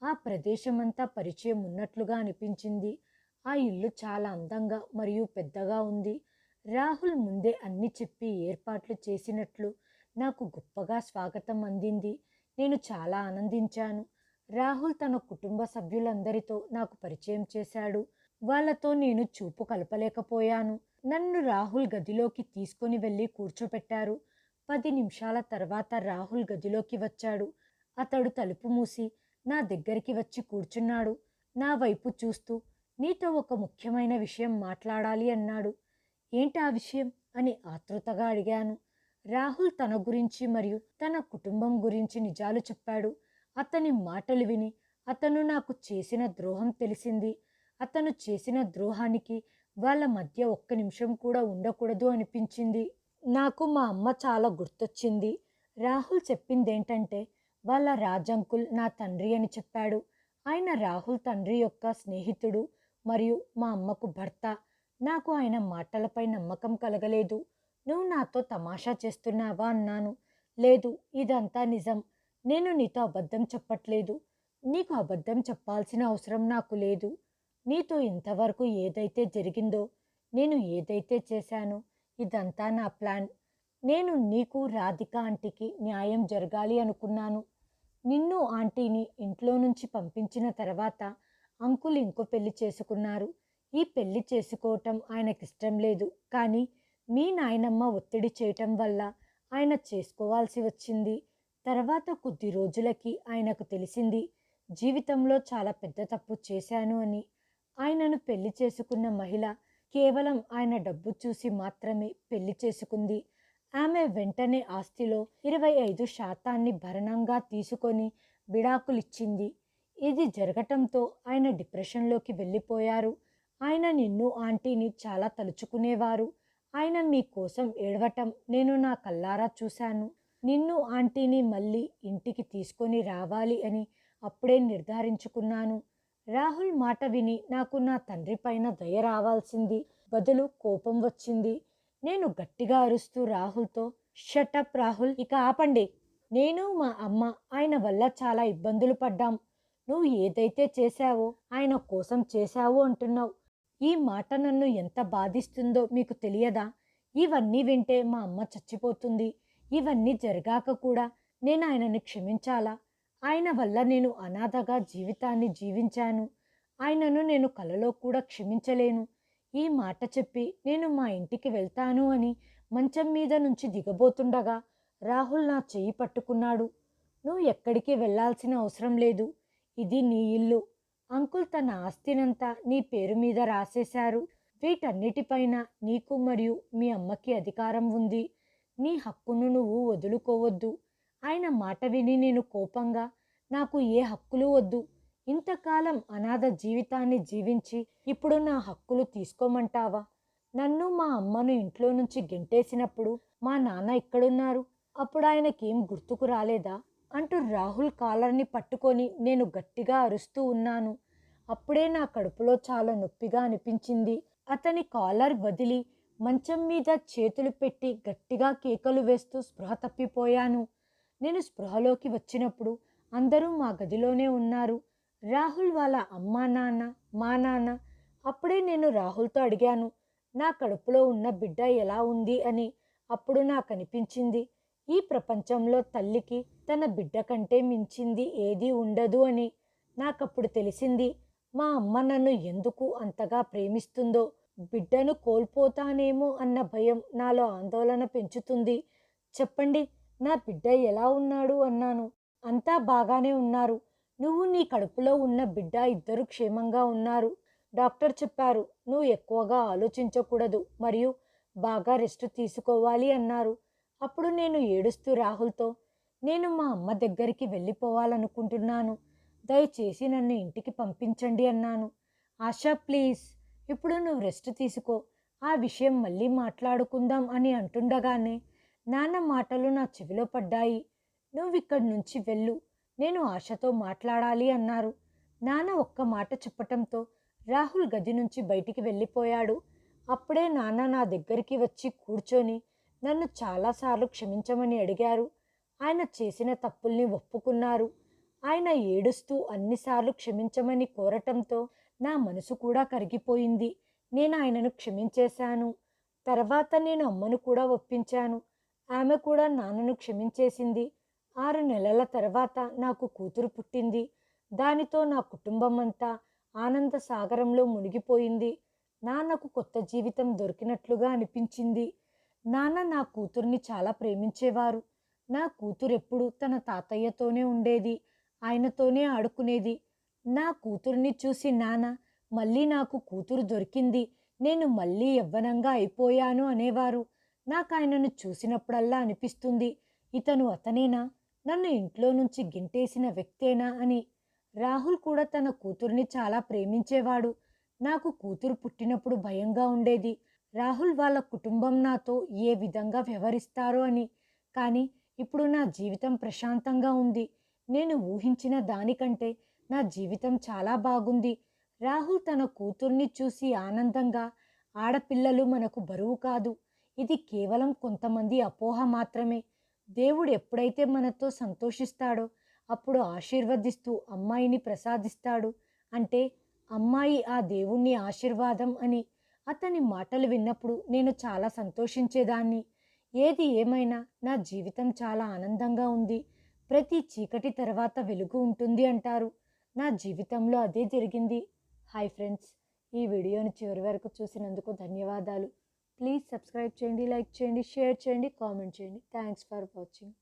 ఆ ప్రదేశమంతా పరిచయం ఉన్నట్లుగా అనిపించింది. ఆ ఇల్లు చాలా అందంగా మరియు పెద్దగా ఉంది. రాహుల్ ముందే అన్ని చెప్పి ఏర్పాట్లు చేసినట్లు నాకు గొప్పగా స్వాగతం అందింది. నేను చాలా ఆనందించాను. రాహుల్ తన కుటుంబ సభ్యులందరితో నాకు పరిచయం చేశాడు. వాళ్ళతో నేను చూపు కలపలేకపోయాను. నన్ను రాహుల్ గదిలోకి తీసుకొని వెళ్ళి కూర్చోపెట్టారు. 10 నిమిషాల తర్వాత రాహుల్ గదిలోకి వచ్చాడు. అతడు తలుపు మూసి నా దగ్గరికి వచ్చి కూర్చున్నాడు. నా వైపు చూస్తూ నీతో ఒక ముఖ్యమైన విషయం మాట్లాడాలి అన్నాడు. ఏంటి ఆ విషయం అని ఆతృతగా అడిగాను. రాహుల్ తన గురించి మరియు తన కుటుంబం గురించి నిజాలు చెప్పాడు. అతని మాటలు విని అతను నాకు చేసిన ద్రోహం తెలిసింది. అతను చేసిన ద్రోహానికి వాళ్ళ మధ్య ఒక్క నిమిషం కూడా ఉండకూడదు అనిపించింది. నాకు మా అమ్మ చాలా గుర్తొచ్చింది. రాహుల్ చెప్పిందేంటంటే వాళ్ళ రాజంకుల్ నా తండ్రి అని చెప్పాడు. ఆయన రాహుల్ తండ్రి యొక్క స్నేహితుడు మరియు మా అమ్మకు భర్త. నాకు ఆయన మాటలపై నమ్మకం కలగలేదు. నువ్వు నాతో తమాషా చేస్తున్నావా అన్నాను. లేదు, ఇదంతా నిజం. నేను నీతో అబద్ధం చెప్పట్లేదు. నీకు అబద్ధం చెప్పాల్సిన అవసరం నాకు లేదు. నీతో ఇంతవరకు ఏదైతే జరిగిందో, నేను ఏదైతే చేశానో ఇదంతా నా ప్లాన్. నేను నీకు రాధిక ఆంటీకి న్యాయం జరగాలి అనుకున్నాను. నిన్ను ఆంటీని ఇంట్లో నుంచి పంపించిన తర్వాత అంకుల్ ఇంకో పెళ్లి చేసుకున్నారు. ఈ పెళ్లి చేసుకోవటం ఆయనకిష్టం లేదు. కానీ మీ నాయనమ్మ ఒత్తిడి చేయటం వల్ల ఆయన చేసుకోవాల్సి వచ్చింది. తర్వాత కొద్ది రోజులకి ఆయనకు తెలిసింది జీవితంలో చాలా పెద్ద తప్పు చేశాను అని. ఆయనను పెళ్లి చేసుకున్న మహిళ కేవలం ఆయన డబ్బు చూసి మాత్రమే పెళ్లి చేసుకుంది. ఆమె వెంటనే ఆస్తిలో 25% భరణంగా తీసుకొని విడాకులిచ్చింది. ఇది జరగటంతో ఆయన డిప్రెషన్లోకి వెళ్ళిపోయారు. ఆయన నిన్ను ఆంటీని చాలా తలుచుకునేవారు. ఆయన మీకోసం ఏడవటం నేను నా కళ్ళారా చూశాను. నిన్ను ఆంటీని మళ్ళీ ఇంటికి తీసుకొని రావాలి అని అప్పుడే నిర్ధారించుకున్నాను. రాహుల్ మాట విని నాకు నా తండ్రి పైన దయ రావాల్సింది బదులు కోపం వచ్చింది. నేను గట్టిగా అరుస్తూ రాహుల్తో, షటప్ రాహుల్, ఇక ఆపండి. నేను మా అమ్మ ఆయన వల్ల చాలా ఇబ్బందులు పడ్డాం. నువ్వు ఏదైతే చేశావో ఆయన కోసం చేశావు అంటున్నావు. ఈ మాట నన్ను ఎంత బాధిస్తుందో మీకు తెలియదా? ఇవన్నీ వింటే మా అమ్మ చచ్చిపోతుంది. ఇవన్నీ జరగాక కూడా నేను ఆయనని క్షమించాలా? ఆయన వల్ల నేను అనాథగా జీవితాన్ని జీవించాను. ఆయనను నేను కలలో కూడా క్షమించలేను. ఈ మాట చెప్పి నేను మా ఇంటికి వెళ్తాను అని మంచం మీద నుంచి దిగబోతుండగా రాహుల్ నా చెయ్యి పట్టుకున్నాడు. నువ్వు ఎక్కడికి వెళ్ళాల్సిన అవసరం లేదు. ఇది నీ ఇల్లు. అంకుల్ తన ఆస్తినంతా నీ పేరు మీద రాసేశారు. వీటన్నిటిపైన నీకు మరియు మీ అమ్మకి అధికారం ఉంది. నీ హక్కును నువ్వు వదులుకోవద్దు. ఆయన మాట విని నేను కోపంగా, నాకు ఏ హక్కులు వద్దు. ఇంతకాలం అనాథ జీవితాన్ని జీవించి ఇప్పుడు నా హక్కులు తీసుకోమంటావా? నన్ను మా అమ్మను ఇంట్లో నుంచి గెంటేసినప్పుడు మా నాన్న ఎక్కడున్నారు? అప్పుడు ఆయనకేం గుర్తుకు రాలేదా? అంటూ రాహుల్ కాలర్ని పట్టుకొని నేను గట్టిగా అరుస్తూ ఉన్నాను. అప్పుడే నా కడుపులో చాలా నొప్పిగా అనిపించింది. అతని కాలర్ వదిలి మంచం మీద చేతులు పెట్టి గట్టిగా కేకలు వేస్తూ స్పృహ తప్పిపోయాను. నేను స్పృహలోకి వచ్చినప్పుడు అందరూ మా గదిలోనే ఉన్నారు. రాహుల్ వాళ్ళ అమ్మా నాన్న, మా నాన్న. అప్పుడే నేను రాహుల్తో అడిగాను, నా కడుపులో ఉన్న బిడ్డ ఎలా ఉంది అని. అప్పుడు నాకు అనిపించింది ఈ ప్రపంచంలో తల్లికి తన బిడ్డ కంటే మించింది ఏదీ ఉండదు అని. నాకప్పుడు తెలిసింది మా అమ్మ నన్ను ఎందుకు అంతగా ప్రేమిస్తుందో. బిడ్డను కోల్పోతానేమో అన్న భయం నాలో ఆందోళన పెంచుతుంది. చెప్పండి, నా బిడ్డ ఎలా ఉన్నాడు అన్నాను. అంతా బాగానే ఉన్నారు. నువ్వు నీ కడుపులో ఉన్న బిడ్డ ఇద్దరు క్షేమంగా ఉన్నారు. డాక్టర్ చెప్పారు నువ్వు ఎక్కువగా ఆలోచించకూడదు మరియు బాగా రెస్ట్ తీసుకోవాలి అన్నారు. అప్పుడు నేను ఏడుస్తూ రాహుల్తో, నేను మా అమ్మ దగ్గరికి వెళ్ళిపోవాలనుకుంటున్నాను. దయచేసి నన్ను ఇంటికి పంపించండి అన్నాను. ఆశా ప్లీజ్, ఇప్పుడు నువ్వు రెస్ట్ తీసుకో. ఆ విషయం మళ్ళీ మాట్లాడుకుందాం అని అంటుండగానే నాన్న మాటలు నా చెవిలో పడ్డాయి. నువ్వు ఇక్కడి నుంచి వెళ్ళు. నేను ఆశతో మాట్లాడాలి అన్నారు. నాన్న ఒక్క మాట చెప్పటంతో రాహుల్ గది నుంచి బయటికి వెళ్ళిపోయాడు. అప్పుడే నాన్న నా దగ్గరికి వచ్చి కూర్చొని నన్ను చాలాసార్లు క్షమించమని అడిగారు. ఆయన చేసిన తప్పుల్ని ఒప్పుకున్నారు. ఆయన ఏడుస్తూ అన్నిసార్లు క్షమించమని కోరటంతో నా మనసు కూడా కరిగిపోయింది. నేను ఆయనను క్షమించేశాను. తర్వాత నేను అమ్మను కూడా ఒప్పించాను. ఆమె కూడా నాన్నను క్షమించేసింది. 6 నెలల తర్వాత నాకు కూతురు పుట్టింది. దానితో నా కుటుంబం అంతా ఆనంద సాగరంలో మునిగిపోయింది. నాన్నకు కొత్త జీవితం దొరికినట్లుగా అనిపించింది. నాన్న నా కూతుర్ని చాలా ప్రేమించేవారు. నా కూతురు ఎప్పుడూ తన తాతయ్యతోనే ఉండేది. ఆయనతోనే ఆడుకునేది. నా కూతుర్ని చూసి నాన్న, మళ్ళీ నాకు కూతురు దొరికింది, నేను మళ్ళీ యవ్వనంగా అయిపోయాను అనేవారు. నాకు ఆయనను చూసినప్పుడల్లా అనిపిస్తుంది, ఇతను అతనేనా, నన్ను ఇంట్లో నుంచి గెంటేసిన వ్యక్తేనా అని. రాహుల్ కూడా తన కూతుర్ని చాలా ప్రేమించేవాడు. నాకు కూతురు పుట్టినప్పుడు భయంగా ఉండేది, రాహుల్ వాళ్ళ కుటుంబం నాతో ఏ విధంగా వ్యవహరిస్తారో అని. కానీ ఇప్పుడు నా జీవితం ప్రశాంతంగా ఉంది. నేను ఊహించిన దానికంటే నా జీవితం చాలా బాగుంది. రాహుల్ తన కూతుర్ని చూసి ఆనందంగా, ఆడపిల్లలు మనకు బరువు కాదు, ఇది కేవలం కొంతమంది అపోహ మాత్రమే. దేవుడు ఎప్పుడైతే మనతో సంతోషిస్తాడో అప్పుడు ఆశీర్వదిస్తూ అమ్మాయిని ప్రసాదిస్తాడు. అంటే అమ్మాయి ఆ దేవుణ్ణి ఆశీర్వాదం అని. అతని మాటలు విన్నప్పుడు నేను చాలా సంతోషించేదాన్ని. ఏది ఏమైనా నా జీవితం చాలా ఆనందంగా ఉంది. ప్రతి చీకటి తర్వాత వెలుగు ఉంటుంది అంటారు. నా జీవితంలో అదే జరిగింది. హాయ్ ఫ్రెండ్స్, ఈ వీడియోని చివరి వరకు చూసినందుకు ధన్యవాదాలు. ప్లీజ్ సబ్స్క్రైబ్ చేయండి, లైక్ చేయండి, షేర్ చేయండి, కామెంట్ చేయండి. Thanks for watching.